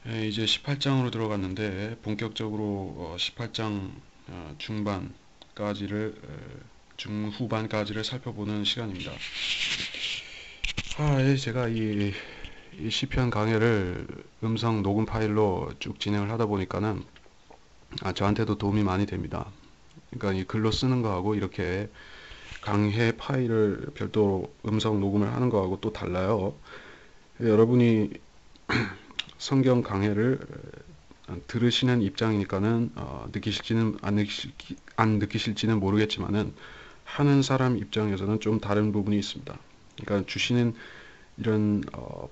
이제 18장으로 들어갔는데 본격적으로 18장 중반까지를 중후반까지를 살펴보는 시간입니다. 제가 이 시편 강해를 음성 녹음 파일로 쭉 진행을 하다 보니까는 저한테도 도움이 많이 됩니다. 그러니까 이 글로 쓰는 거하고 이렇게 강해 파일을 별도로 음성 녹음을 하는 거하고 또 달라요. 여러분이 성경 강해를 들으시는 입장이니까는 느끼실지는 안 느끼실지는 모르겠지만은 하는 사람 입장에서는 좀 다른 부분이 있습니다. 그러니까 주시는 이런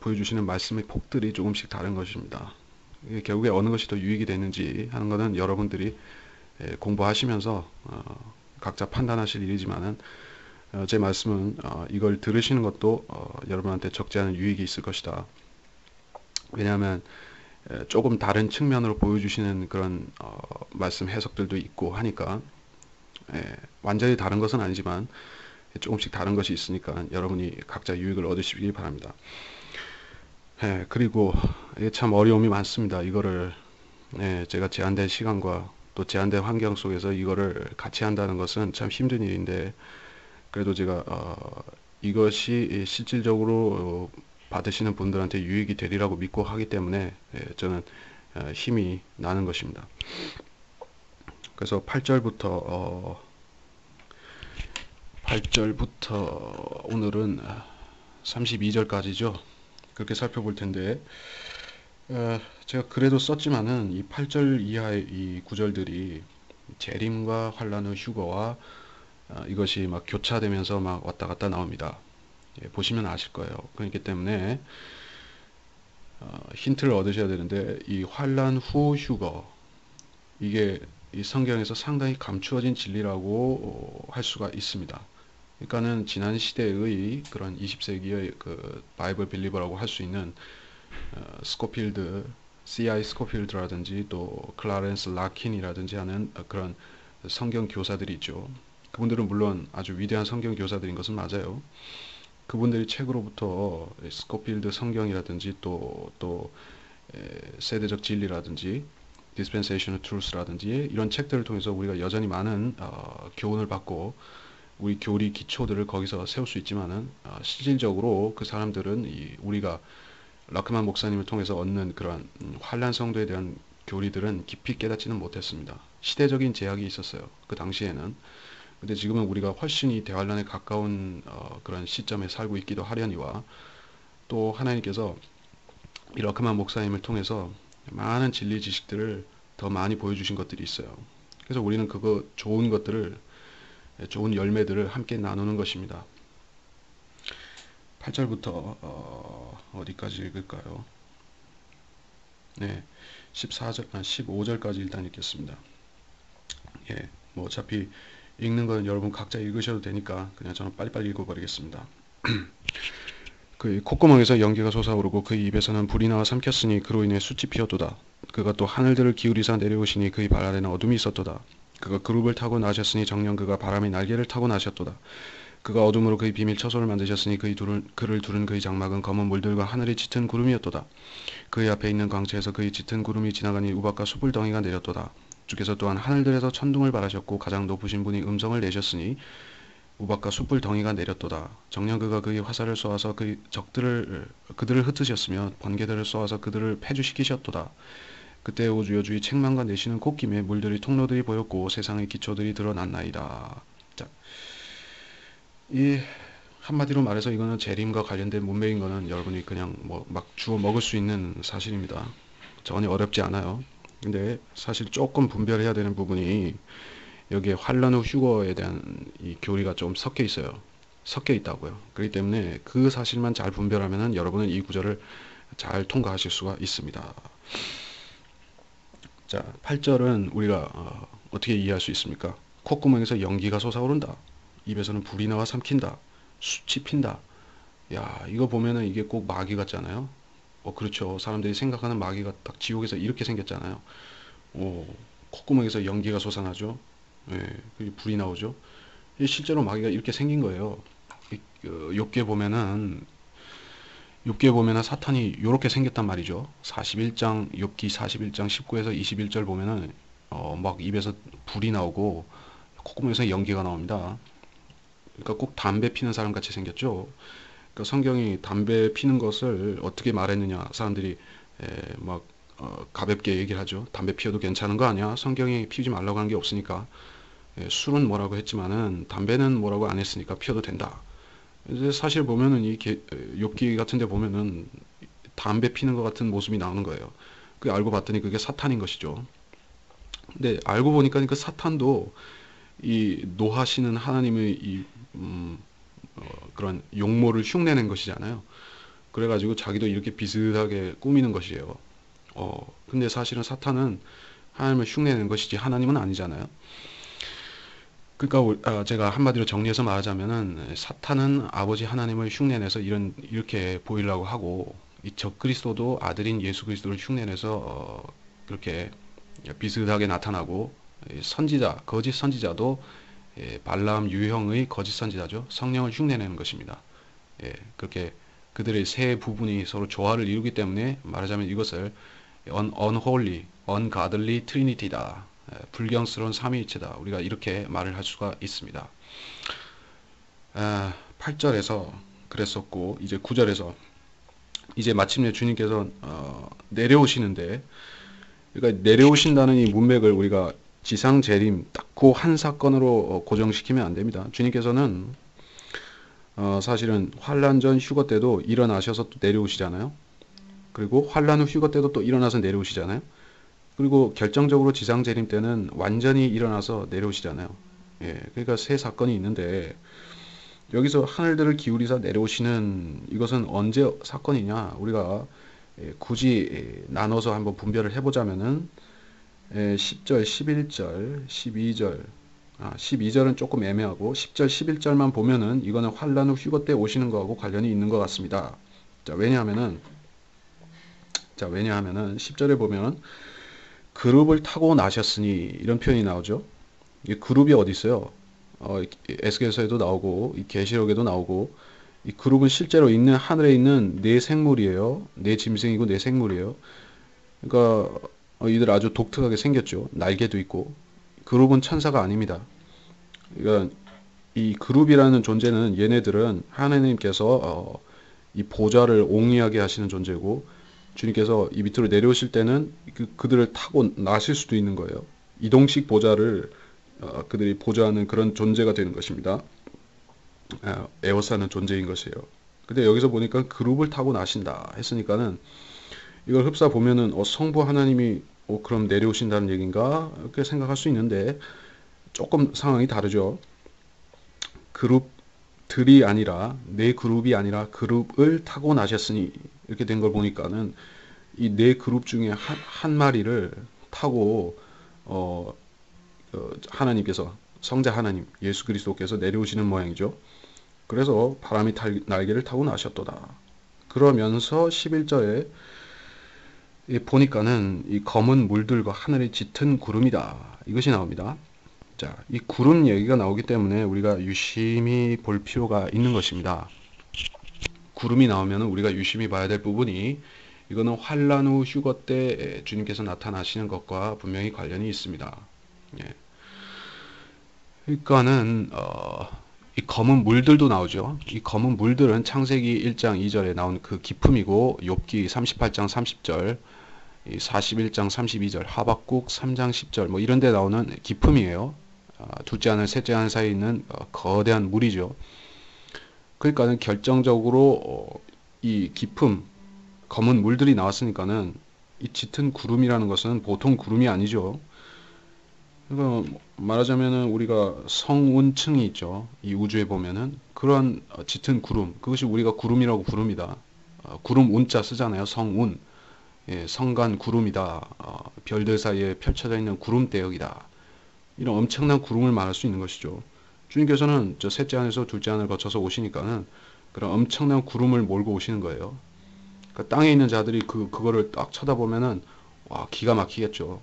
보여주시는 말씀의 폭들이 조금씩 다른 것입니다. 이게 결국에 어느 것이 더 유익이 되는지 하는 것은 여러분들이 공부하시면서 각자 판단하실 일이지만은 제 말씀은 이걸 들으시는 것도 여러분한테 적지 않은 유익이 있을 것이다. 왜냐하면 조금 다른 측면으로 보여주시는 그런 말씀 해석들도 있고 하니까 완전히 다른 것은 아니지만 조금씩 다른 것이 있으니까 여러분이 각자 유익을 얻으시길 바랍니다. 그리고 이게 참 어려움이 많습니다. 이거를 제가 제한된 시간과 또 제한된 환경 속에서 이거를 같이 한다는 것은 참 힘든 일인데 그래도 제가 이것이 실질적으로 받으시는 분들한테 유익이 되리라고 믿고 하기 때문에 저는 힘이 나는 것입니다. 그래서 8절부터 오늘은 32절까지죠. 그렇게 살펴볼 텐데 제가 그래도 썼지만은 이 8절 이하의 이 구절들이 재림과 환란 후 휴거와 이것이 막 교차되면서 막 왔다 갔다 나옵니다. 보시면 아실 거예요. 그렇기 때문에 힌트를 얻으셔야 되는데 이 환란 후 휴거 이게 이 성경에서 상당히 감추어진 진리라고 할 수가 있습니다. 그러니까는 지난 시대의 그런 20세기의 그 바이블 빌리버라고 할 수 있는 스코필드, C.I. 스코필드라든지 또 클라렌스 라킨이라든지 하는 그런 성경 교사들이 있죠. 그분들은 물론 아주 위대한 성경 교사들인 것은 맞아요. 그분들이 책으로부터 스코필드 성경이라든지 또 세대적 진리라든지 Dispensational Truth라든지 이런 책들을 통해서 우리가 여전히 많은 교훈을 받고 우리 교리 기초들을 거기서 세울 수 있지만은 실질적으로 그 사람들은 우리가 라크만 목사님을 통해서 얻는 그런 환란 성도에 대한 교리들은 깊이 깨닫지는 못했습니다. 시대적인 제약이 있었어요. 그 당시에는. 근데 지금은 우리가 훨씬 이 대환란에 가까운 그런 시점에 살고 있기도 하려니와 또 하나님께서 이 라크만 목사님을 통해서 많은 진리 지식들을 더 많이 보여주신 것들이 있어요. 그래서 우리는 그거 좋은 것들을 좋은 열매들을 함께 나누는 것입니다. 8절부터 어디까지 읽을까요? 네, 14절, 15절까지 일단 읽겠습니다. 뭐 어차피 읽는 건 여러분 각자 읽으셔도 되니까 그냥 저는 빨리빨리 읽어버리겠습니다. 그 콧구멍에서 연기가 솟아오르고 그 입에서는 불이 나와 삼켰으니 그로 인해 숯이 피었도다. 그가 또 하늘들을 기울이사 내려오시니 그의 발 아래는 어둠이 있었도다. 그가 그룹을 타고 나셨으니 정녕 그가 바람의 날개를 타고 나셨도다. 그가 어둠으로 그의 비밀 처소를 만드셨으니 그를 두른 그의 장막은 검은 물들과 하늘이 짙은 구름이었도다. 그의 앞에 있는 광채에서 그의 짙은 구름이 지나가니 우박과 숯불 덩이가 내렸도다. 주께서 또한 하늘들에서 천둥을 바라셨고 가장 높으신 분이 음성을 내셨으니 우박과 숯불 덩이가 내렸도다. 정녕 그가 그의 화살을 쏘아서 그들을 흩으셨으며 번개들을 쏘아서 그들을 패주시키셨도다. 그때 오 주여 주의 책망과 내시는 콧김에 물들이 통로들이 보였고 세상의 기초들이 드러났나이다. 자, 이 한마디로 말해서 이거는 재림과 관련된 문맥인 거는 여러분이 그냥 뭐 막 주워 먹을 수 있는 사실입니다. 전혀 어렵지 않아요. 근데 사실 조금 분별해야 되는 부분이 여기에 환란 후 휴거에 대한 이 교리가 좀 섞여 있어요. 섞여 있다고요. 그렇기 때문에 그 사실만 잘 분별하면은 여러분은 이 구절을 잘 통과하실 수가 있습니다. 자, 8절은 우리가 어떻게 이해할 수 있습니까? 콧구멍에서 연기가 솟아오른다. 입에서는 불이 나와 삼킨다. 숯이 핀다. 야, 이거 보면은 이게 꼭 마귀 같잖아요. 그렇죠. 사람들이 생각하는 마귀가 딱 지옥에서 이렇게 생겼잖아요. 오, 콧구멍에서 연기가 솟아나죠. 예, 불이 나오죠. 실제로 마귀가 이렇게 생긴 거예요. 욥기에 보면은 욥기에 보면은 사탄이 요렇게 생겼단 말이죠. 41장 욥기 41장 19에서 21절 보면은 막 입에서 불이 나오고 콧구멍에서 연기가 나옵니다. 그러니까 꼭 담배 피는 사람 같이 생겼죠. 그러니까 성경이 담배 피는 것을 어떻게 말했느냐, 사람들이 막 가볍게 얘기를 하죠. 담배 피워도 괜찮은 거 아니야? 성경이 피우지 말라고 한 게 없으니까. 술은 뭐라고 했지만은 담배는 뭐라고 안 했으니까 피워도 된다. 이제 사실 보면은 욥기 같은데 보면은 담배 피는 것 같은 모습이 나오는 거예요. 그 알고 봤더니 그게 사탄인 것이죠. 근데 알고 보니까 그 사탄도 이 노하시는 하나님의 그런 용모를 흉내낸 것이잖아요. 그래가지고 자기도 이렇게 비슷하게 꾸미는 것이에요. 근데 사실은 사탄은 하나님을 흉내낸 것이지 하나님은 아니잖아요. 그러니까 제가 한마디로 정리해서 말하자면은 사탄은 아버지 하나님을 흉내내서 이렇게 보이려고 하고 이 적그리스도도 아들인 예수 그리스도를 흉내내서 그렇게 비슷하게 나타나고 선지자 거짓 선지자도 발람 유형의 거짓 선지자죠. 성령을 흉내내는 것입니다. 그렇게 그들의 세 부분이 서로 조화를 이루기 때문에 말하자면 이것을 unholy, ungodly trinity다. 불경스러운 삼위일체다. 우리가 이렇게 말을 할 수가 있습니다. 8절에서 그랬었고 이제 9절에서 이제 마침내 주님께서 내려오시는데, 그러니까 내려오신다는 이 문맥을 우리가 지상 재림 딱 그 한 사건으로 고정시키면 안 됩니다. 주님께서는 사실은 환란 전 휴거 때도 일어나셔서 또 내려오시잖아요. 그리고 환란 후 휴거 때도 또 일어나서 내려오시잖아요. 그리고 결정적으로 지상 재림 때는 완전히 일어나서 내려오시잖아요. 그러니까 세 사건이 있는데 여기서 하늘들을 기울이사 내려오시는 이것은 언제 사건이냐? 우리가 굳이 나눠서 한번 분별을 해보자면은 10절, 11절, 12절, 12절은 조금 애매하고 10절, 11절만 보면은 이거는 환란 후 휴거 때 오시는 거하고 관련이 있는 것 같습니다. 왜냐하면은 10절에 보면 그룹을 타고 나셨으니 이런 표현이 나오죠. 이 그룹이 어디 있어요? 에스겔서에도 나오고 이 계시록에도 나오고, 이 그룹은 실제로 있는 하늘에 있는 네 생물이에요. 네 짐승이고 네 생물이에요. 그러니까 이들 아주 독특하게 생겼죠. 날개도 있고. 그룹은 천사가 아닙니다. 그러니까 이 그룹이라는 존재는 얘네들은 하나님께서 이 보좌를 옹이하게 하시는 존재고, 주님께서 이 밑으로 내려오실 때는 그들을 타고 나실 수도 있는 거예요. 이동식 보좌를 그들이 보좌하는 그런 존재가 되는 것입니다. 에워싸는 존재인 것이에요. 근데 여기서 보니까 그룹을 타고 나신다 했으니까는 이걸 흡사 보면은 성부 하나님이 그럼 내려오신다는 얘기인가 이렇게 생각할 수 있는데 조금 상황이 다르죠. 그룹들이 아니라 네 그룹이 아니라 그룹을 타고 나셨으니 이렇게 된 걸 보니까는 이 네 그룹 중에 한 마리를 타고 하나님께서 성자 하나님 예수 그리스도께서 내려오시는 모양이죠. 그래서 바람이 날개를 타고 나셨도다. 그러면서 11절에 보니까는 이 검은 물들과 하늘에 짙은 구름이다. 이것이 나옵니다. 자, 이 구름 얘기가 나오기 때문에 우리가 유심히 볼 필요가 있는 것입니다. 구름이 나오면 우리가 유심히 봐야 될 부분이 이거는 환란 후 휴거 때 주님께서 나타나시는 것과 분명히 관련이 있습니다. 그러니까는 이 검은 물들도 나오죠. 이 검은 물들은 창세기 1장 2절에 나온 그 기품이고, 욥기 38장 30절, 41장 32절, 하박국 3장 10절 뭐 이런 데 나오는 기품이에요. 둘째 하늘 셋째 하늘 사이에 있는 거대한 물이죠. 그러니까는 결정적으로 이 기품 검은 물들이 나왔으니까는 이 짙은 구름이라는 것은 보통 구름이 아니죠. 그러니까 말하자면은 우리가 성운층이 있죠. 이 우주에 보면은 그런 짙은 구름, 그것이 우리가 구름이라고 부릅니다. 구름 운자 쓰잖아요. 성운. 성간 구름이다. 별들 사이에 펼쳐져 있는 구름 대역이다. 이런 엄청난 구름을 말할 수 있는 것이죠. 주님께서는 저 셋째 하늘에서 둘째 하늘을 거쳐서 오시니까는 그런 엄청난 구름을 몰고 오시는 거예요. 그러니까 땅에 있는 자들이 그거를 딱 쳐다보면은 와, 기가 막히겠죠.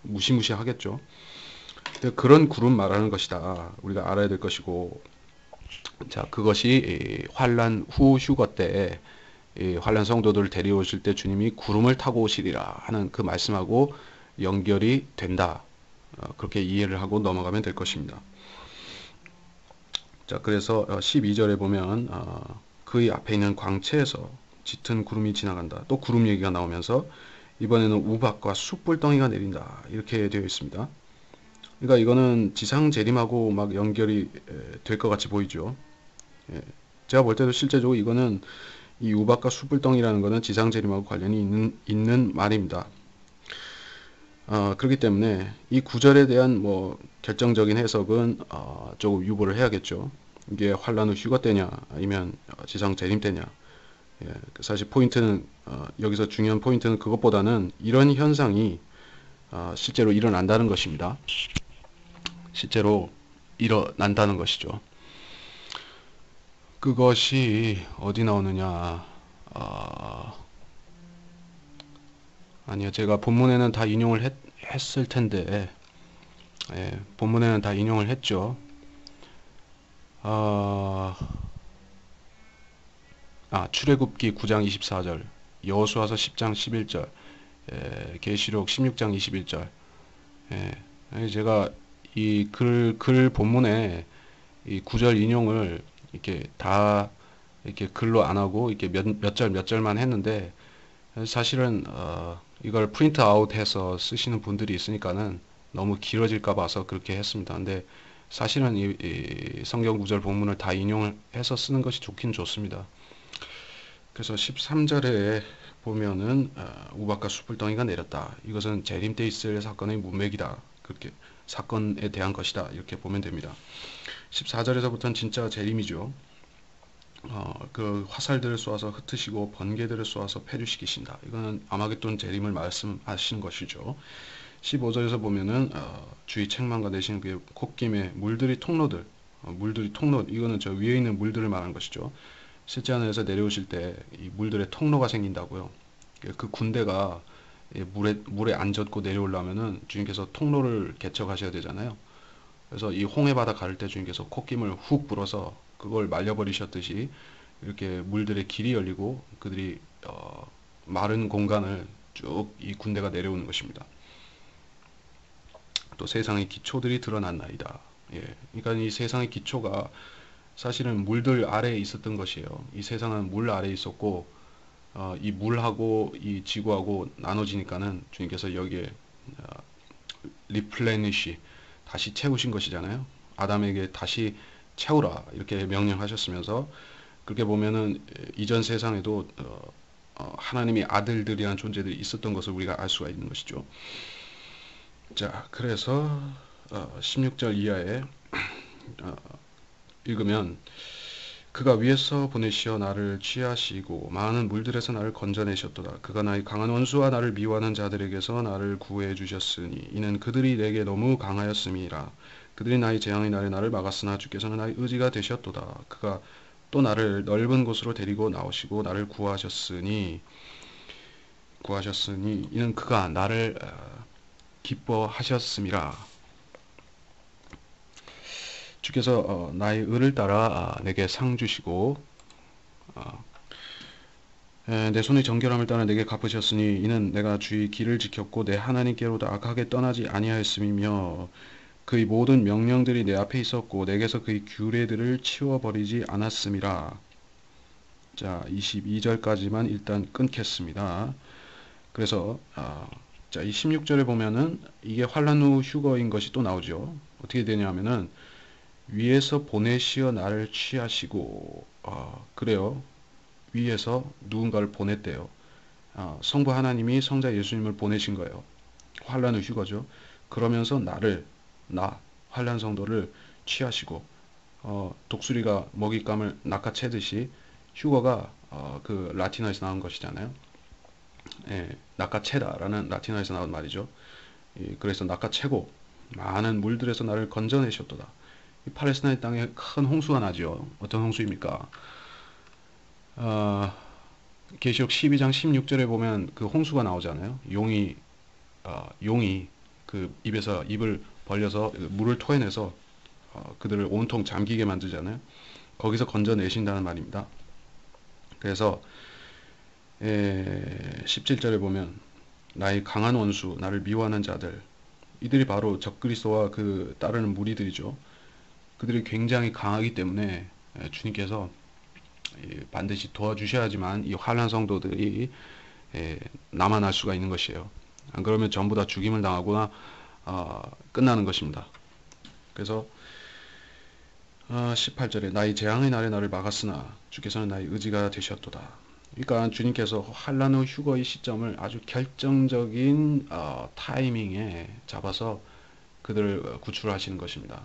무시무시하겠죠. 그런 구름 말하는 것이다. 우리가 알아야 될 것이고, 자, 그것이 환란 후 휴거 때 환란 성도들을 데려오실 때 주님이 구름을 타고 오시리라 하는 그 말씀하고 연결이 된다. 그렇게 이해를 하고 넘어가면 될 것입니다. 자, 그래서 12절에 보면 그의 앞에 있는 광채에서 짙은 구름이 지나간다. 또 구름 얘기가 나오면서 이번에는 우박과 숯불덩이가 내린다. 이렇게 되어 있습니다. 그러니까 이거는 지상 재림하고 막 연결이 될 것 같이 보이죠. 예. 제가 볼 때도 실제적으로 이거는 이 우박과 숯불덩이라는 것은 지상 재림하고 관련이 있는 말입니다. 그렇기 때문에 이 구절에 대한 뭐 결정적인 해석은 조금 유보를 해야겠죠. 이게 환란 후 휴거 때냐 아니면 지상 재림 때냐. 예, 사실 포인트는 여기서 중요한 포인트는 그것보다는 이런 현상이 실제로 일어난다는 것입니다. 실제로 일어난다는 것이죠. 그것이 어디 나오느냐. 아니요, 제가 본문에는 다 인용을 했을 텐데, 예, 본문에는 다 인용을 했죠. 출애굽기 9장 24절, 여호수아서 10장 11절, 계시록 16장 21절. 제가 이 글 본문에 이 구절 인용을 이렇게 다 이렇게 글로 안 하고 이렇게 몇 절만 했는데 사실은 이걸 프린트 아웃해서 쓰시는 분들이 있으니까는 너무 길어질까 봐서 그렇게 했습니다. 근데 사실은 이 성경 구절 본문을 다 인용을 해서 쓰는 것이 좋긴 좋습니다. 그래서 13절에 보면은 우박과 숯불덩이가 내렸다. 이것은 재림 때 있을 사건의 문맥이다. 그렇게 사건에 대한 것이다. 이렇게 보면 됩니다. 14절에서부터는 진짜 재림이죠. 그 화살들을 쏘아서 흩으시고 번개들을 쏘아서 폐류시키신다. 이거는 아마겟돈 재림을 말씀하시는 것이죠. 15절에서 보면은 주의 책망과 대신 그 콧김에 물들이 통로들, 물들이 통로, 이거는 저 위에 있는 물들을 말하는 것이죠. 실제 하늘에서 내려오실 때 이 물들의 통로가 생긴다고요. 그 군대가 물에 안 젖고 내려오려면은 주님께서 통로를 개척하셔야 되잖아요. 그래서 이 홍해바다 가를 때 주님께서 콧김을 훅 불어서 그걸 말려버리셨듯이 이렇게 물들의 길이 열리고 그들이 마른 공간을 쭉 이 군대가 내려오는 것입니다. 또 세상의 기초들이 드러났나이다. 예, 그러니까 이 세상의 기초가 사실은 물들 아래에 있었던 것이에요. 이 세상은 물 아래에 있었고 이 물하고 이 지구하고 나눠지니까는 주님께서 여기에 리플레니시 다시 채우신 것이잖아요. 아담에게 다시 채우라 이렇게 명령하셨으면서 그렇게 보면은 이전 세상에도 하나님의 아들들이라는 존재들이 있었던 것을 우리가 알 수가 있는 것이죠. 자, 그래서 16절 이하에 읽으면 그가 위에서 보내시어 나를 취하시고 많은 물들에서 나를 건져내셨도다. 그가 나의 강한 원수와 나를 미워하는 자들에게서 나를 구해 주셨으니 이는 그들이 내게 너무 강하였음이라. 그들이 나의 재앙의 날에 나를 막았으나 주께서는 나의 의지가 되셨도다. 그가 또 나를 넓은 곳으로 데리고 나오시고 나를 구하셨으니 이는 그가 나를 기뻐하셨음이라. 주께서 나의 의를 따라 내게 상 주시고 내 손의 정결함을 따라 내게 갚으셨으니 이는 내가 주의 길을 지켰고 내 하나님께로도 악하게 떠나지 아니하였음이며 그의 모든 명령들이 내 앞에 있었고 내게서 그의 규례들을 치워버리지 않았음이라. 자, 22절까지만 일단 끊겠습니다. 그래서 자, 이 16절에 보면은 이게 환란 후 휴거인 것이 또 나오죠. 어떻게 되냐면은 위에서 보내시어 나를 취하시고 그래요. 위에서 누군가를 보냈대요. 성부 하나님이 성자 예수님을 보내신 거예요. 환란 후 휴거죠. 그러면서 나 환란 성도를 취하시고 독수리가 먹잇감을 낚아채듯이 휴거가 그 라틴어에서 나온 것이잖아요. 예, 낚아채다라는 라틴어에서 나온 말이죠. 그래서 낚아채고 많은 물들에서 나를 건져내셨도다. 이 팔레스타인 땅에 큰 홍수가 나죠. 어떤 홍수입니까? 계시록 12장 16절에 보면 그 홍수가 나오잖아요. 용이 그 입에서 입을 벌려서 물을 토해내서 그들을 온통 잠기게 만들잖아요. 거기서 건져내신다는 말입니다. 그래서 17절에 보면 나의 강한 원수 나를 미워하는 자들, 이들이 바로 적그리스도와 그 따르는 무리들이죠. 그들이 굉장히 강하기 때문에 주님께서 반드시 도와주셔야지만 이 환난 성도들이 남아날 수가 있는 것이에요. 안 그러면 전부 다 죽임을 당하거나 끝나는 것입니다. 그래서 18절에 나의 재앙의 날에 나를 막았으나 주께서는 나의 의지가 되셨도다. 그러니까 주님께서 환난 후 휴거의 시점을 아주 결정적인 타이밍에 잡아서 그들을 구출하시는 것입니다.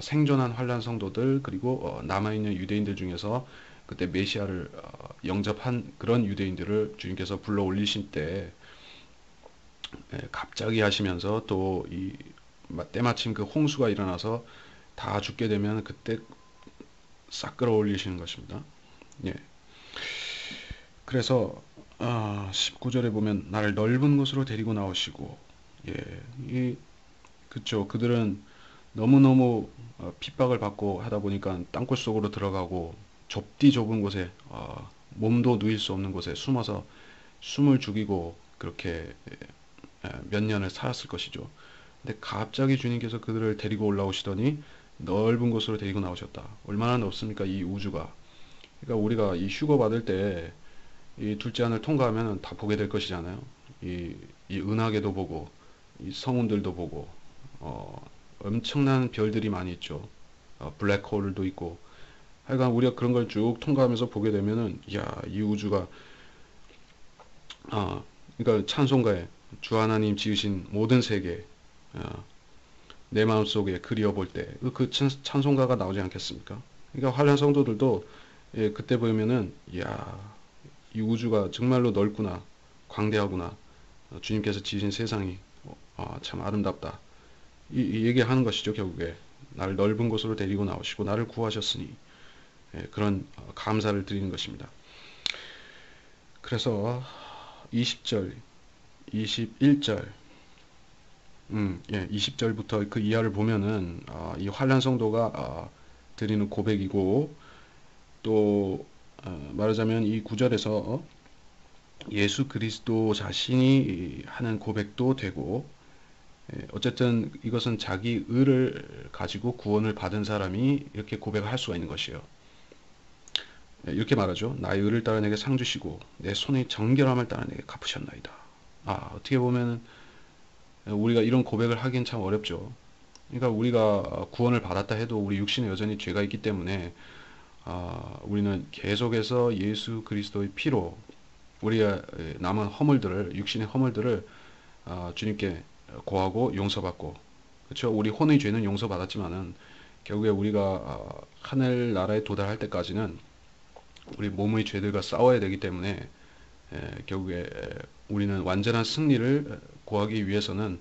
생존한 환난 성도들, 그리고 남아있는 유대인들 중에서 그때 메시아를 영접한 그런 유대인들을 주님께서 불러 올리신 때 갑자기 하시면서 또 때마침 그 홍수가 일어나서 다 죽게 되면 그때 싹 끌어올리시는 것입니다. 예. 그래서 19절에 보면 나를 넓은 곳으로 데리고 나오시고, 예, 그쵸. 그들은 너무너무 핍박을 받고 하다 보니까 땅굴 속으로 들어가고 좁디 좁은 곳에 몸도 누일 수 없는 곳에 숨어서 숨을 죽이고 그렇게 몇 년을 살았을 것이죠. 근데 갑자기 주님께서 그들을 데리고 올라오시더니 넓은 곳으로 데리고 나오셨다. 얼마나 넓습니까? 이 우주가. 그러니까 우리가 이 휴거 받을 때 이 둘째 하늘 통과하면 다 보게 될 것이잖아요. 이 은하계도 보고 이 성운들도 보고 엄청난 별들이 많이 있죠. 블랙홀도 있고. 하여간 우리가 그런 걸 쭉 통과하면서 보게 되면은 이야, 이 우주가 그러니까 찬송가에 주 하나님 지으신 모든 세계 내 마음속에 그리워볼 때 그 찬송가가 나오지 않겠습니까? 그러니까 환란 성도들도 그때 보면은 이야, 이 우주가 정말로 넓구나, 광대하구나, 주님께서 지으신 세상이 참 아름답다, 이 얘기하는 것이죠. 결국에 나를 넓은 곳으로 데리고 나오시고 나를 구하셨으니 그런 감사를 드리는 것입니다. 그래서 20절, 21절, 20절부터 그 이하를 보면은 이 환란 성도가 드리는 고백이고, 또 말하자면 이 구절에서 예수 그리스도 자신이 하는 고백도 되고, 어쨌든 이것은 자기 의를 가지고 구원을 받은 사람이 이렇게 고백을 할 수가 있는 것이에요. 이렇게 말하죠. 나의 의를 따라 내게 상 주시고 내 손의 정결함을 따라 내게 갚으셨나이다. 어떻게 보면 우리가 이런 고백을 하긴 참 어렵죠. 그러니까 우리가 구원을 받았다 해도 우리 육신에 여전히 죄가 있기 때문에 우리는 계속해서 예수 그리스도의 피로 우리의 남은 허물들을, 육신의 허물들을 주님께 고하고 용서받고, 그렇죠? 우리 혼의 죄는 용서받았지만은 결국에 우리가 하늘 나라에 도달할 때까지는 우리 몸의 죄들과 싸워야 되기 때문에 결국에 우리는 완전한 승리를 구하기 위해서는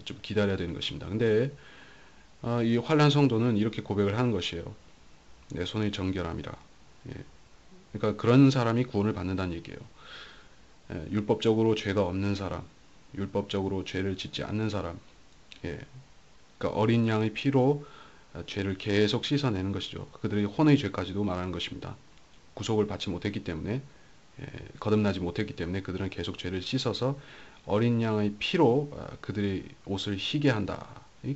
좀 기다려야 되는 것입니다. 근데 이 환난 성도는 이렇게 고백을 하는 것이에요. 내 손의 정결함이라. 그러니까 그런 사람이 구원을 받는다는 얘기예요. 율법적으로 죄가 없는 사람, 율법적으로 죄를 짓지 않는 사람, 그러니까 어린 양의 피로 죄를 계속 씻어내는 것이죠. 그들의 혼의 죄까지도 말하는 것입니다. 구속을 받지 못했기 때문에, 거듭나지 못했기 때문에 그들은 계속 죄를 씻어서 어린 양의 피로 그들의 옷을 희게 한다.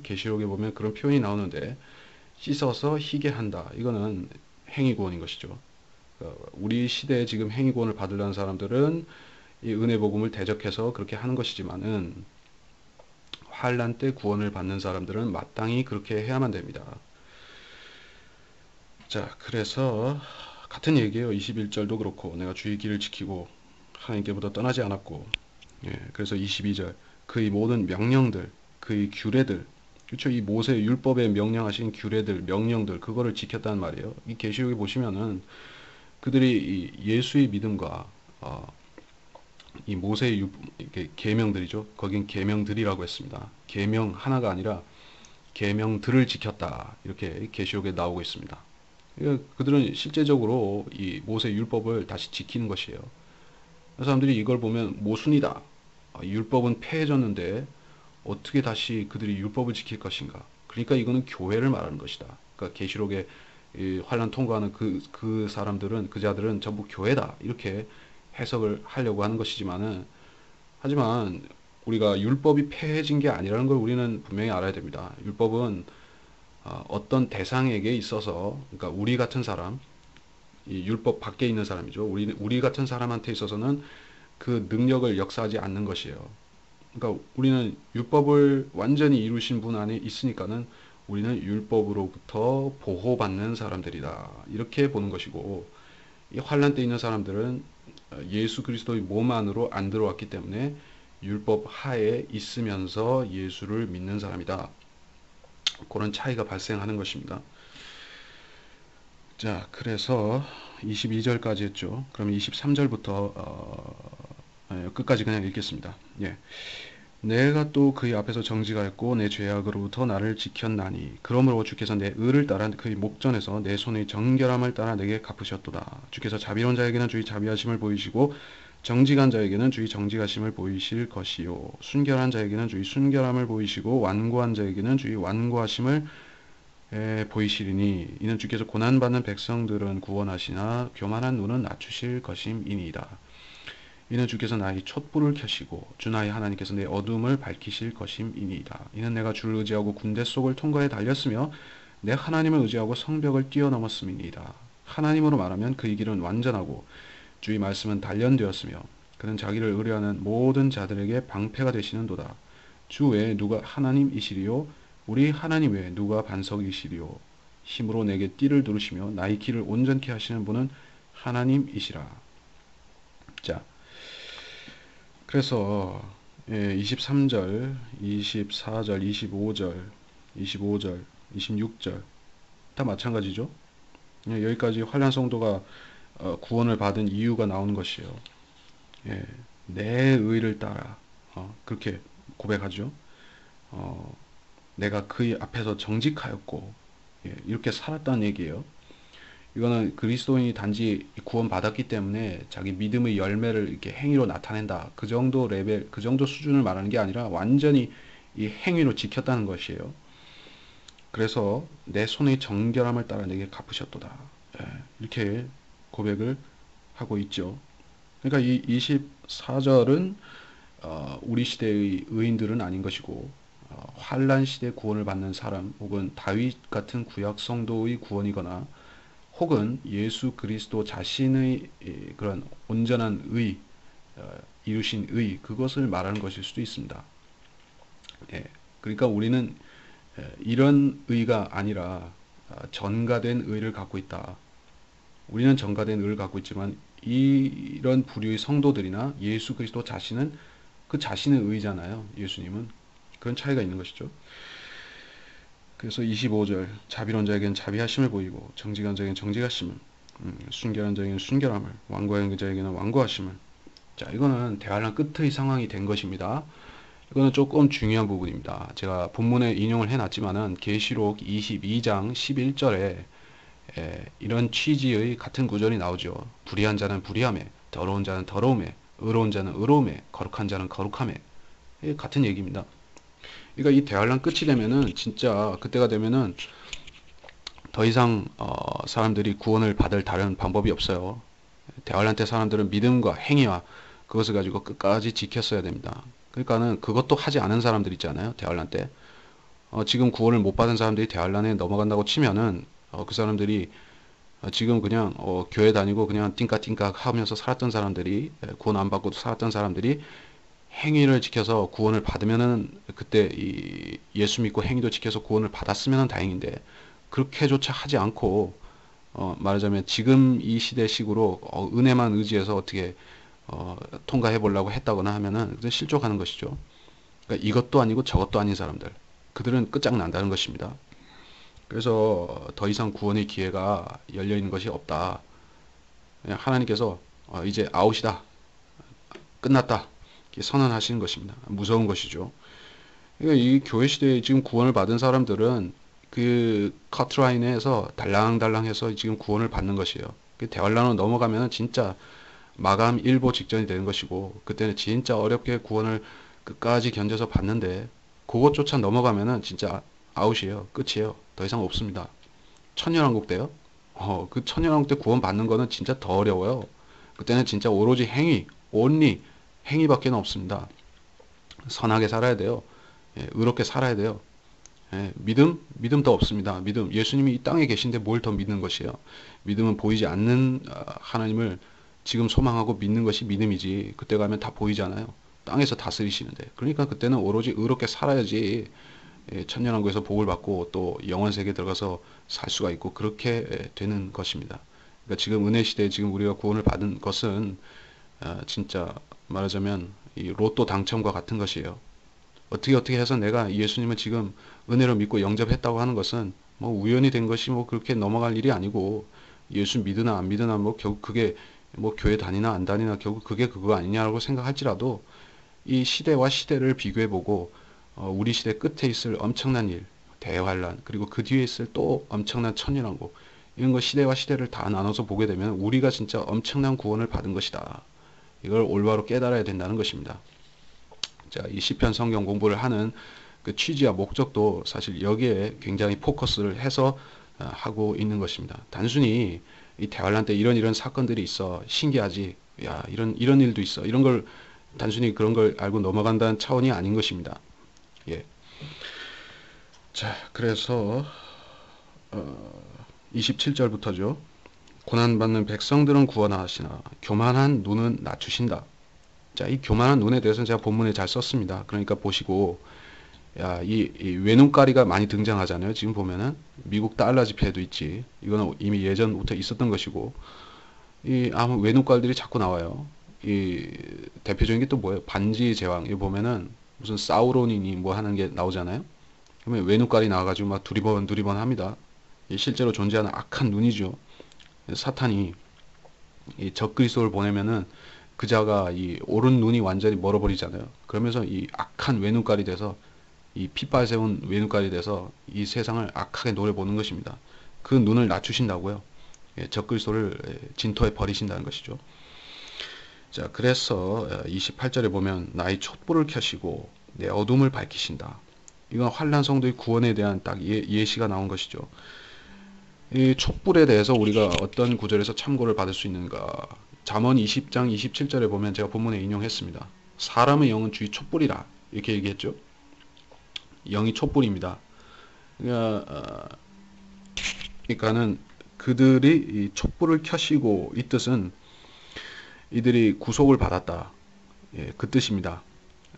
계시록에 보면 그런 표현이 나오는데, 씻어서 희게 한다. 이거는 행위구원인 것이죠. 우리 시대에 지금 행위구원을 받으려는 사람들은 이 은혜 복음을 대적해서 그렇게 하는 것이지만은, 환난 때 구원을 받는 사람들은 마땅히 그렇게 해야만 됩니다. 자, 그래서 같은 얘기예요. 21절도 그렇고, 내가 주의 길을 지키고 하나님께보다 떠나지 않았고, 그래서 22절, 그의 모든 명령들, 그의 규례들, 그렇죠? 이 모세 율법에 명령하신 규례들, 명령들, 그거를 지켰다는 말이에요. 이 계시록에 보시면은 그들이 이 예수의 믿음과 이 모세의 계명들이죠. 거긴 계명들이라고 했습니다. 계명 하나가 아니라 계명들을 지켰다. 이렇게 계시록에 나오고 있습니다. 그들은 실제적으로 이 모세 율법을 다시 지키는 것이에요. 사람들이 이걸 보면 모순이다. 율법은 폐해졌는데 어떻게 다시 그들이 율법을 지킬 것인가? 그러니까 이거는 교회를 말하는 것이다. 그러니까 계시록에 이 환란 통과하는 그 사람들은, 그 자들은 전부 교회다, 이렇게 해석을 하려고 하는 것이지만은, 하지만 우리가 율법이 폐해진 게 아니라는 걸 우리는 분명히 알아야 됩니다. 율법은 어떤 대상에게 있어서, 그러니까 우리 같은 사람, 이 율법 밖에 있는 사람이죠. 우리 같은 사람한테 있어서는 그 능력을 역사하지 않는 것이에요. 그러니까 우리는 율법을 완전히 이루신 분 안에 있으니까는 우리는 율법으로부터 보호받는 사람들이다, 이렇게 보는 것이고, 이 환란 때 있는 사람들은 예수 그리스도의 몸 안으로 안 들어왔기 때문에 율법 하에 있으면서 예수를 믿는 사람이다. 그런 차이가 발생하는 것입니다. 자, 그래서 22절까지 했죠. 그럼 23절부터 끝까지 그냥 읽겠습니다. 예. 내가 또 그의 앞에서 정직하였고 내 죄악으로부터 나를 지켰나니 그러므로 주께서 내 의를 따라 그의 목전에서 내 손의 정결함을 따라 내게 갚으셨도다. 주께서 자비로운 자에게는 주의 자비하심을 보이시고 정직한 자에게는 주의 정직하심을 보이실 것이요 순결한 자에게는 주의 순결함을 보이시고 완고한 자에게는 주의 완고하심을 보이시리니 이는 주께서 고난받는 백성들은 구원하시나 교만한 눈은 낮추실 것임이니이다. 이는 주께서 나의 촛불을 켜시고 주 나의 하나님께서 내 어둠을 밝히실 것임이니이다. 이는 내가 주를 의지하고 군대 속을 통과해 달렸으며 내 하나님을 의지하고 성벽을 뛰어넘었음이니이다. 하나님으로 말하면 그의 길은 완전하고 주의 말씀은 단련되었으며 그는 자기를 의뢰하는 모든 자들에게 방패가 되시는도다. 주 외에 누가 하나님이시리요 우리 하나님 외에 누가 반석이시리요 힘으로 내게 띠를 두르시며 나의 길을 온전케 하시는 분은 하나님이시라. 자, 그래서 23절, 24절, 25절, 26절 다 마찬가지죠. 여기까지 환란 성도가 구원을 받은 이유가 나오는 것이에요. 내 의를 따라 그렇게 고백하죠. 내가 그의 앞에서 정직하였고 이렇게 살았다는 얘기예요. 이거는 그리스도인이 단지 구원받았기 때문에 자기 믿음의 열매를 이렇게 행위로 나타낸다, 그 정도 레벨, 그 정도 수준을 말하는 게 아니라 완전히 이 행위로 지켰다는 것이에요. 그래서 내 손의 정결함을 따라 내게 갚으셨도다, 이렇게 고백을 하고 있죠. 그러니까 이 24절은 우리 시대의 의인들은 아닌 것이고 환란 시대 구원을 받는 사람 혹은 다윗 같은 구약 성도의 구원이거나 혹은 예수 그리스도 자신의 그런 온전한 의, 이루신 의, 그것을 말하는 것일 수도 있습니다. 그러니까 우리는 이런 의가 아니라 전가된 의를 갖고 있다. 우리는 전가된 의를 갖고 있지만 이런 부류의 성도들이나 예수 그리스도 자신은 그 자신의 의잖아요. 예수님은. 그런 차이가 있는 것이죠. 그래서 25절 자비로운 자에게는 자비하심을 보이고 정직한 자에게는 정직하심을, 순결한 자에게는 순결함을, 완고한 자에게는 완고하심을. 자, 이거는 대환란 끝의 상황이 된 것입니다. 이거는 조금 중요한 부분입니다. 제가 본문에 인용을 해놨지만은 계시록 22장 11절에 이런 취지의 같은 구절이 나오죠. 불의한 자는 불의함에, 더러운 자는 더러움에, 의로운 자는 의로움에, 거룩한 자는 거룩함에. 같은 얘기입니다. 그러니까 이 대환란 끝이 되면은 진짜 그때가 되면은 더 이상 사람들이 구원을 받을 다른 방법이 없어요. 대환란 때 사람들은 믿음과 행위와 그것을 가지고 끝까지 지켰어야 됩니다. 그러니까는 그것도 하지 않은 사람들 있잖아요. 대환란 때 지금 구원을 못 받은 사람들이 대환란에 넘어간다고 치면은 그 사람들이 지금 그냥 교회 다니고 그냥 띵까띵까 하면서 살았던 사람들이, 구원 안 받고도 살았던 사람들이 행위를 지켜서 구원을 받으면은 그때 이 예수 믿고 행위도 지켜서 구원을 받았으면 다행인데 그렇게조차 하지 않고 말하자면 지금 이 시대식으로 은혜만 의지해서 어떻게 통과해 보려고 했다거나 하면은 실족하는 것이죠. 그러니까 이것도 아니고 저것도 아닌 사람들, 그들은 끝장난다는 것입니다. 그래서 더 이상 구원의 기회가 열려 있는 것이 없다. 하나님께서 이제 아웃이다, 끝났다, 선언하시는 것입니다. 무서운 것이죠. 그러니까 이 교회 시대에 지금 구원을 받은 사람들은 그 커트라인에서 달랑달랑해서 지금 구원을 받는 것이에요. 대환란으로 넘어가면 진짜 마감 일보 직전이 되는 것이고 그때는 진짜 어렵게 구원을 끝까지 견뎌서 받는데 그것조차 넘어가면은 진짜 아웃이에요. 끝이에요. 더 이상 없습니다. 천년왕국 때요. 그 천년왕국 때 구원 받는 거는 진짜 더 어려워요. 그때는 진짜 오로지 행위, only 행위밖에 없습니다. 선하게 살아야 돼요. 예, 의롭게 살아야 돼요. 예, 믿음 더 없습니다. 믿음. 예수님이 이 땅에 계신데 뭘 더 믿는 것이에요. 믿음은 보이지 않는 하나님을 지금 소망하고 믿는 것이 믿음이지. 그때 가면 다 보이잖아요. 땅에서 다스리시는데. 그러니까 그때는 오로지 의롭게 살아야지 예, 천년왕국에서 복을 받고 또 영원 세계에 들어가서 살 수가 있고 그렇게 되는 것입니다. 그러니까 지금 은혜 시대에 지금 우리가 구원을 받은 것은 진짜 말하자면 이 로또 당첨과 같은 것이에요. 어떻게 해서 내가 예수님을 지금 은혜로 믿고 영접했다고 하는 것은 뭐 우연히 된 것이 뭐 그렇게 넘어갈 일이 아니고 예수 믿으나 안 믿으나 뭐 결국 그게 뭐 교회 다니나 안 다니나 결국 그게 그거 아니냐라고 생각할지라도 이 시대와 시대를 비교해 보고 우리 시대 끝에 있을 엄청난 일, 대환란, 그리고 그 뒤에 있을 또 엄청난 천년왕국 이런 거 시대와 시대를 다 나눠서 보게 되면 우리가 진짜 엄청난 구원을 받은 것이다. 이걸 올바로 깨달아야 된다는 것입니다. 자, 이 시편 성경 공부를 하는 그 취지와 목적도 사실 여기에 굉장히 포커스를 해서 하고 있는 것입니다. 단순히 이 대환란 때 이런 사건들이 있어 신기하지, 야 이런 일도 있어 이런 걸 단순히 그런 걸 알고 넘어간다는 차원이 아닌 것입니다. 예. 자, 그래서 27절부터죠. 고난받는 백성들은 구원하시나 교만한 눈은 낮추신다. 자, 이 교만한 눈에 대해서는 제가 본문에 잘 썼습니다. 그러니까 보시고, 야, 이 외눈가리가 많이 등장하잖아요. 지금 보면은 미국 달러 지폐에도 있지. 이거는 이미 예전부터 있었던 것이고, 이 아무 외눈깔들이 자꾸 나와요. 이 대표적인 게 또 뭐예요? 반지 제왕. 이 보면은 무슨 사우론이니 뭐 하는 게 나오잖아요. 그러면 외눈깔이 나와가지고 막 두리번 합니다. 실제로 존재하는 악한 눈이죠. 사탄이 이 적그리스도를 보내면은 그자가 이 오른 눈이 완전히 멀어버리잖아요. 그러면서 이 악한 외눈깔이 돼서 이 핏발 세운 외눈깔이 돼서 이 세상을 악하게 노려보는 것입니다. 그 눈을 낮추신다고요. 예, 적그리스도를 진토에 버리신다는 것이죠. 자, 그래서 28절에 보면 나의 촛불을 켜시고 내 어둠을 밝히신다. 이건 환난 성도의 구원에 대한 딱 예시가 나온 것이죠. 이 촛불에 대해서 우리가 어떤 구절에서 참고를 받을 수 있는가? 잠언 20장 27절에 보면 제가 본문에 인용했습니다. 사람의 영은 주의 촛불이라 이렇게 얘기했죠. 영이 촛불입니다. 그러니까는 그들이 이 촛불을 켜시고 이 뜻은 이들이 구속을 받았다. 예, 그 뜻입니다.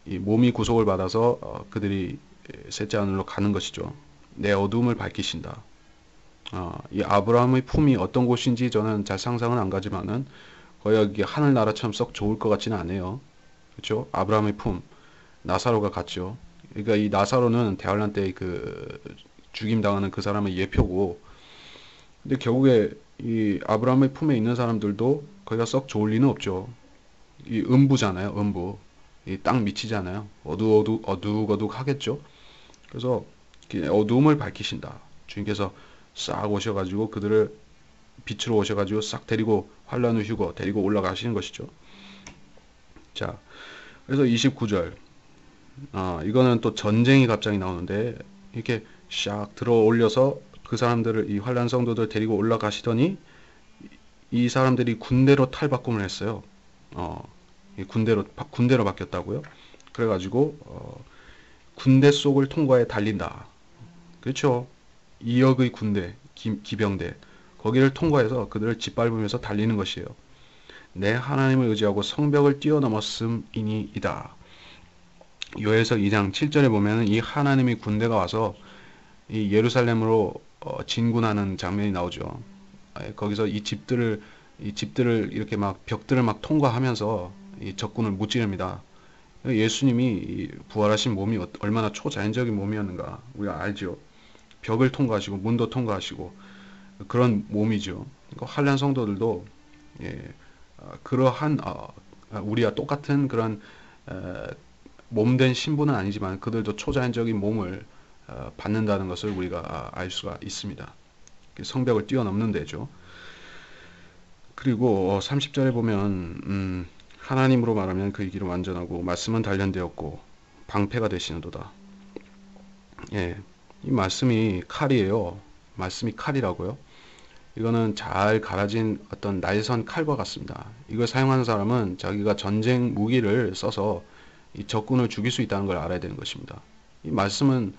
이 몸이 구속을 받아서 그들이 셋째 하늘로 가는 것이죠. 내 어둠을 밝히신다. 이 아브라함의 품이 어떤 곳인지 저는 잘 상상은 안 가지만은 거의 여기 하늘나라처럼 썩 좋을 것 같지는 않아요. 그렇죠? 아브라함의 품, 나사로가 같죠. 그러니까 이 나사로는 대환란 때 그 죽임 당하는 그 사람의 예표고, 근데 결국에 이 아브라함의 품에 있는 사람들도 거기가 썩 좋을 리는 없죠. 이 음부잖아요, 음부. 이 땅 밑이잖아요. 어둑어둑 하겠죠. 그래서 어두움을 밝히신다. 주님께서 싹 오셔가지고 그들을 빛으로 오셔가지고 싹 데리고 환란의 휴거 데리고 올라가시는 것이죠. 자, 그래서 29절. 이거는 또 전쟁이 갑자기 나오는데 이렇게 샥 들어 올려서 그 사람들을 이 환란 성도들 데리고 올라가시더니 이 사람들이 군대로 탈바꿈을 했어요. 군대로 바뀌었다고요. 그래가지고 군대 속을 통과해 달린다. 그렇죠. 2억의 군대, 기병대 거기를 통과해서 그들을 짓밟으면서 달리는 것이에요. 내 하나님을 의지하고 성벽을 뛰어넘었음이니이다. 요에서 2장 7절에 보면 이 하나님의 군대가 와서 이 예루살렘으로 진군하는 장면이 나오죠. 거기서 이 집들을 이렇게 막 벽들을 막 통과하면서 이 적군을 무찌릅니다. 예수님이 부활하신 몸이 얼마나 초자연적인 몸이었는가 우리가 알죠. 벽을 통과하시고 문도 통과하시고 그런 몸이죠. 그러니까 환난 성도들도 그러한 우리와 똑같은 그런 몸된 신분은 아니지만 그들도 초자연적인 몸을 받는다는 것을 우리가 알 수가 있습니다. 성벽을 뛰어넘는 데죠. 그리고 30절에 보면 하나님으로 말하면 그 길은 완전하고 말씀은 단련되었고 방패가 되시는도다. 예, 이 말씀이 칼이에요. 말씀이 칼이라고요. 이거는 잘 갈아진 어떤 날선 칼과 같습니다. 이걸 사용하는 사람은 자기가 전쟁 무기를 써서 이 적군을 죽일 수 있다는 걸 알아야 되는 것입니다. 이 말씀은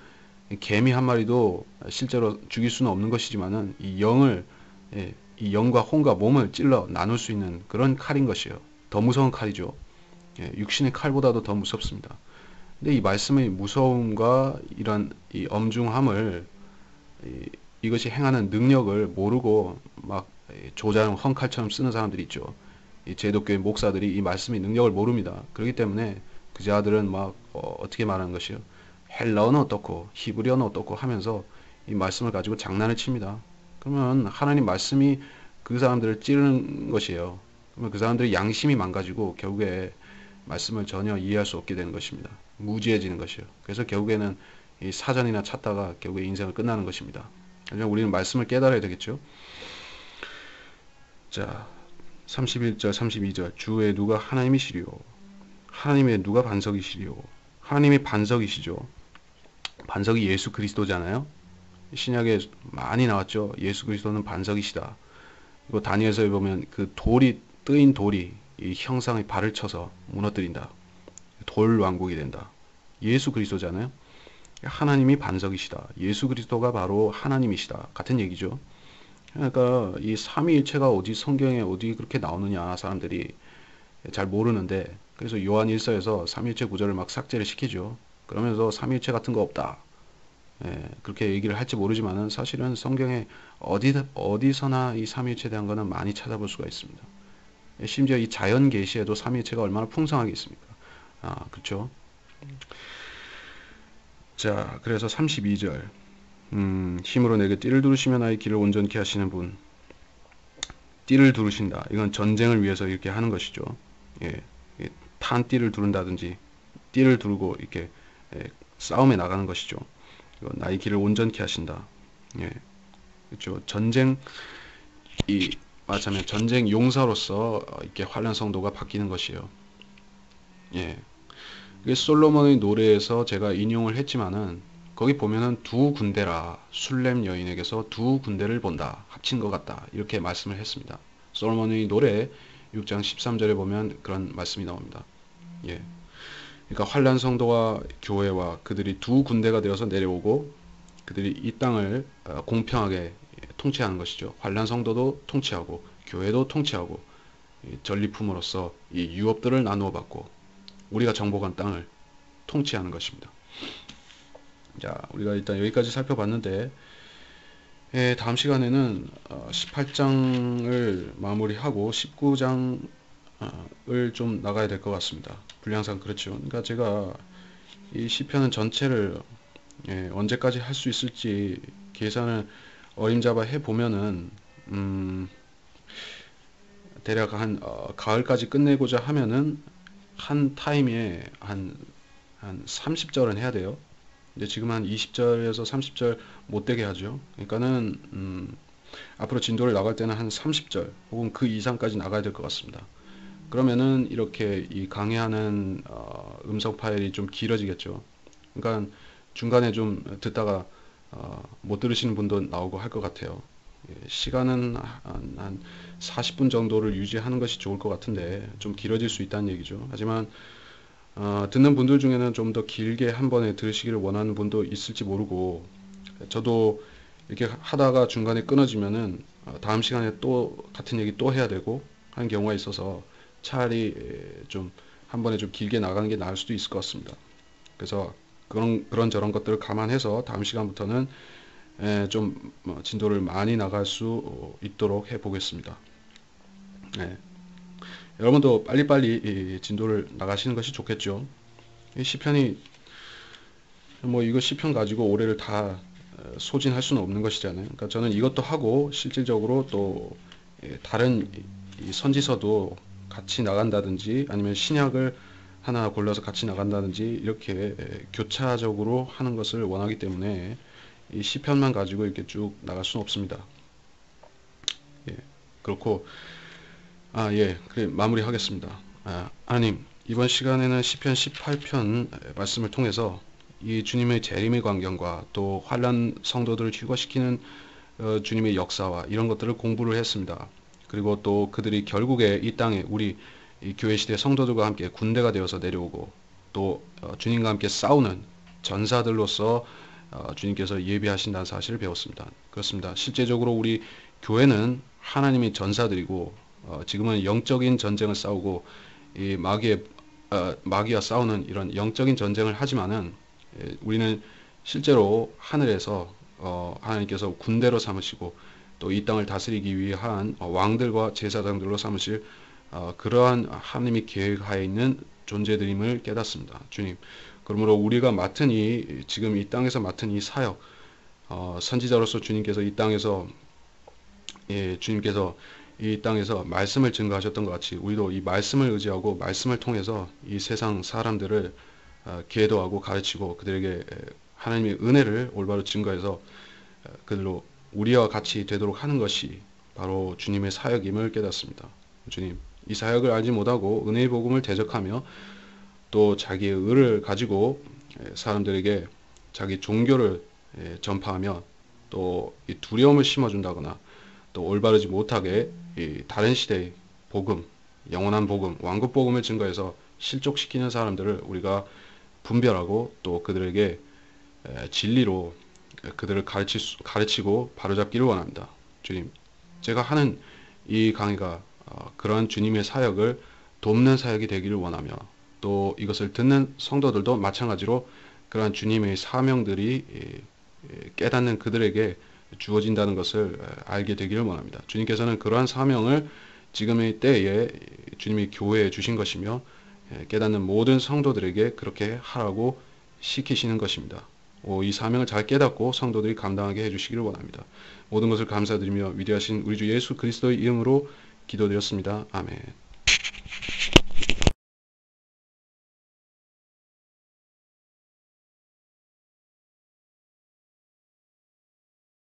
개미 한 마리도 실제로 죽일 수는 없는 것이지만은 이 영을, 이 영과 혼과 몸을 찔러 나눌 수 있는 그런 칼인 것이에요. 더 무서운 칼이죠. 육신의 칼보다도 더 무섭습니다. 근데 이 말씀의 무서움과 이런 이 엄중함을, 이것이 행하는 능력을 모르고 막 조장 헝칼처럼 쓰는 사람들이 있죠. 이 제독교의 목사들이 이 말씀의 능력을 모릅니다. 그렇기 때문에 그 자들은 막 떻게 말하는 것이요, 헬라어는 어떻고 히브리어는 어떻고 하면서 이 말씀을 가지고 장난을 칩니다. 그러면 하나님 말씀이 그 사람들을 찌르는 것이에요. 그러면 그 사람들의 양심이 망가지고 결국에 말씀을 전혀 이해할 수 없게 되는 것입니다. 무지해지는 것이요. 그래서 결국에는 이 사전이나 찾다가 결국에 인생을 끝나는 것입니다. 그래서 우리는 말씀을 깨달아야 되겠죠. 자, 31절, 32절. 주의 누가 하나님이시리요? 하나님의 누가 반석이시리요? 하나님이 반석이시죠. 반석이 예수 그리스도잖아요. 신약에 많이 나왔죠. 예수 그리스도는 반석이시다. 그리고 다니엘서에 보면 그 돌이, 뜨인 돌이 이 형상의 발을 쳐서 무너뜨린다. 돌 왕국이 된다. 예수 그리스도잖아요. 하나님이 반석이시다. 예수 그리스도가 바로 하나님이시다. 같은 얘기죠. 그러니까 이 삼위일체가 어디 성경에 어디 그렇게 나오느냐 사람들이 잘 모르는데, 그래서 요한 1서에서 삼위일체 구절을 막 삭제를 시키죠. 그러면서 삼위일체 같은 거 없다. 그렇게 얘기를 할지 모르지만은 사실은 성경에 어디서나 이 삼위일체에 대한 거는 많이 찾아볼 수가 있습니다. 심지어 이 자연 계시에도 삼위일체가 얼마나 풍성하게 있습니까? 그렇죠. 자, 그래서 32절. 힘으로 내게 띠를 두르시며 나의 길을 온전케 하시는 분. 띠를 두르신다. 이건 전쟁을 위해서 이렇게 하는 것이죠. 예, 탄띠를 두른다든지 띠를 두르고 이렇게 싸움에 나가는 것이죠. 나의 길을 온전케 하신다. 예, 그렇죠. 마찬가지 전쟁 용사로서 이렇게 환난 성도가 바뀌는 것이에요. 예, 솔로몬의 노래에서 제가 인용을 했지만은 거기 보면은 두 군대라, 술렘 여인에게서 두 군대를 본다, 합친 것 같다, 이렇게 말씀을 했습니다. 솔로몬의 노래 6장 13절에 보면 그런 말씀이 나옵니다. 예, 그러니까 환난 성도와 교회와 그들이 두 군대가 되어서 내려오고 그들이 이 땅을 공평하게 통치하는 것이죠. 환난 성도도 통치하고 교회도 통치하고 전리품으로서 이 유업들을 나누어 받고 우리가 정복한 땅을 통치하는 것입니다. 자, 우리가 일단 여기까지 살펴봤는데, 다음 시간에는 18장을 마무리하고 19장을 좀 나가야 될 것 같습니다. 분량상 그렇죠. 그러니까 제가 이 시편은 전체를 언제까지 할 수 있을지 계산을 어림잡아 해보면은 대략 한 가을까지 끝내고자 하면은 한 타임에 한 30절은 해야 돼요. 근데 지금 한 20절에서 30절 못 되게 하죠. 그러니까는 앞으로 진도를 나갈 때는 한 30절 혹은 그 이상까지 나가야 될 것 같습니다. 그러면은 이렇게 이 강의하는 음성 파일이 좀 길어지겠죠. 그러니까 중간에 좀 듣다가 못 들으시는 분도 나오고 할 것 같아요. 시간은 한 40분 정도를 유지하는 것이 좋을 것 같은데 좀 길어질 수 있다는 얘기죠. 하지만 듣는 분들 중에는 좀 더 길게 한 번에 들으시기를 원하는 분도 있을지 모르고, 저도 이렇게 하다가 중간에 끊어지면은 다음 시간에 또 같은 얘기 또 해야 되고 하는 경우가 있어서 차라리 좀 한 번에 좀 길게 나가는 게 나을 수도 있을 것 같습니다. 그래서 그런 저런 것들을 감안해서 다음 시간부터는 좀 진도를 많이 나갈 수 있도록 해 보겠습니다. 여러분도 빨리빨리 진도를 나가시는 것이 좋겠죠. 이 시편이 뭐 이거 시편 가지고 올해를 다 소진할 수는 없는 것이잖아요. 그러니까 저는 이것도 하고 실질적으로 또 다른 이 선지서도 같이 나간다든지 아니면 신약을 하나 골라서 같이 나간다든지 이렇게 교차적으로 하는 것을 원하기 때문에 이 시편만 가지고 이렇게 쭉 나갈 수는 없습니다. 그렇고 예, 그래 마무리하겠습니다. 하나님, 이번 시간에는 시편 18편 말씀을 통해서 이 주님의 재림의 광경과 또 환난 성도들을 휴거시키는 주님의 역사와 이런 것들을 공부를 했습니다. 그리고 또 그들이 결국에 이 땅에 우리 이 교회 시대 성도들과 함께 군대가 되어서 내려오고 또 주님과 함께 싸우는 전사들로서 주님께서 예비하신다는 사실을 배웠습니다. 그렇습니다. 실제적으로 우리 교회는 하나님의 전사들이고 지금은 영적인 전쟁을 싸우고 이 마귀와 싸우는 이런 영적인 전쟁을 하지만은 우리는 실제로 하늘에서 하나님께서 군대로 삼으시고 또 이 땅을 다스리기 위한 왕들과 제사장들로 삼으실 그러한 하나님의 계획하에 있는 존재들임을 깨닫습니다. 주님. 그러므로 우리가 맡은 지금 이 땅에서 맡은 이 사역, 선지자로서 주님께서 이 땅에서 주님께서 이 땅에서 말씀을 증거하셨던 것 같이 우리도 이 말씀을 의지하고 말씀을 통해서 이 세상 사람들을 계도하고 가르치고 그들에게 하나님의 은혜를 올바로 증거해서 그들로 우리와 같이 되도록 하는 것이 바로 주님의 사역임을 깨닫습니다. 주님, 이 사역을 알지 못하고 은혜의 복음을 대적하며 또 자기의 의를 가지고 사람들에게 자기 종교를 전파하며 또 이 두려움을 심어준다거나 또 올바르지 못하게 이 다른 시대의 복음, 영원한 복음, 왕국 복음을 증거해서 실족시키는 사람들을 우리가 분별하고 또 그들에게 진리로 그들을 가르치고 바로잡기를 원합니다. 주님, 제가 하는 이 강의가 그러한 주님의 사역을 돕는 사역이 되기를 원하며 또 이것을 듣는 성도들도 마찬가지로 그러한 주님의 사명들이 깨닫는 그들에게 주어진다는 것을 알게 되기를 원합니다. 주님께서는 그러한 사명을 지금의 때에 주님이 교회에 주신 것이며 깨닫는 모든 성도들에게 그렇게 하라고 시키시는 것입니다. 이 사명을 잘 깨닫고 성도들이 감당하게 해주시기를 원합니다. 모든 것을 감사드리며 위대하신 우리 주 예수 그리스도의 이름으로 기도드렸습니다. 아멘.